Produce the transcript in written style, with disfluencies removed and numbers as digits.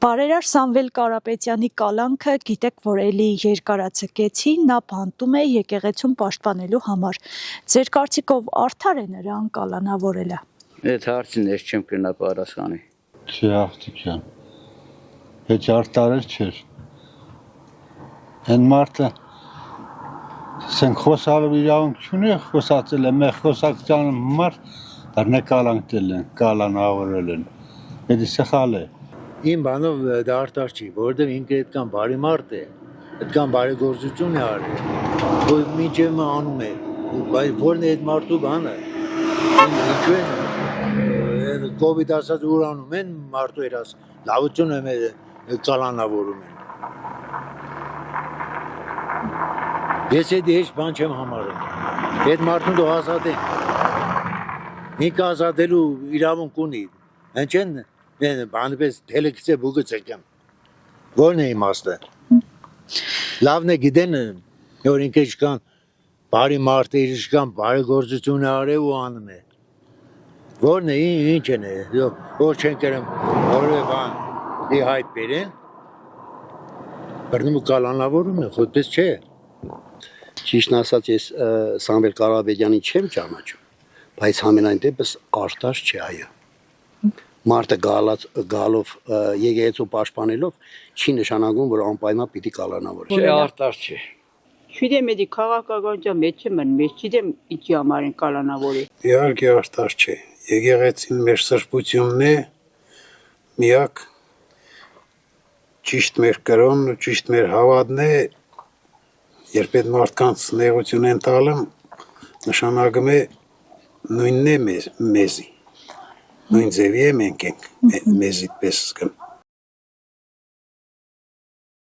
Բարերար Սամվել Կարապետյանի կալանքը գիտեք, որ էլի երկարացկեցի, նա բանտում է եկեղեցուն պաշտպանելու համար։ Ձեր կարծիքով արդար է նրան կալանավորելը։ Այդ հարցին ես չեմ կրնա պատասխանի։ Չի աղջիկյան։ Հեչ արդար չէր։ Այն մարդը սենք խոսալով իրավունք չունի, խոսացել է, մեկ խոսակցության համար դառնա կալանքել են, կալանավորել են։ Դա սխալ է։ Իմ բանով դա արդար չի, որովհետև ինքը այդքան բարի մարդ է, այդքան բարեգործություն է արել, որ մինչև անում է, բայց որն է այդ մարդու բանը, ինչու են կովիդ ասած ուրանում են մարդու երաս, լավություն եմ կալանավորում են։ Ես այդ հեչ բան չեմ համարում, այդ մարդուն դու ազատեն, ինքը ազատելու իրավունք ունի, հենց են բանպես թելեքիցե բուգծեք եմ, որն է իմաստը, լավն է գիտեն, որ ինքը ինչքան բարի մարդ է, ինչքան բարեգործություն է արել ու անում է, որն է, ինչ են է, որ չեն կերեմ, որը բան հայտ բերեն, բրնում ու կալանավորում է, խոտպես չէ։ Ճիշտն ասած ես Սամվել Կարապետյանի չեմ ճանաչում, բայց ամենայն դեպս արդար չէ այո։ Մարդը գալով եկեղեցու պաշտպանելով չի նշանակում, որ անպայման պիտի կալանավորի։ Չէ, արդար չէ։ Չգիտեմ, էդի քաղաքականության մեջ եմ, մեծ չգիտեմ ինչի համար են կալանավորի։ Իհարկե արդար չէ։ Եկեղեցին մեր սրբությունն է, միակ ճիշտ մեր կրոնն ու ճիշտ մեր հավատն է, երբ այդ մարդկանց նեղություն են տալում, նշանակում է նույնն է մեզի։ Նույն ձևի է մենք ենք մեզի պես զգում։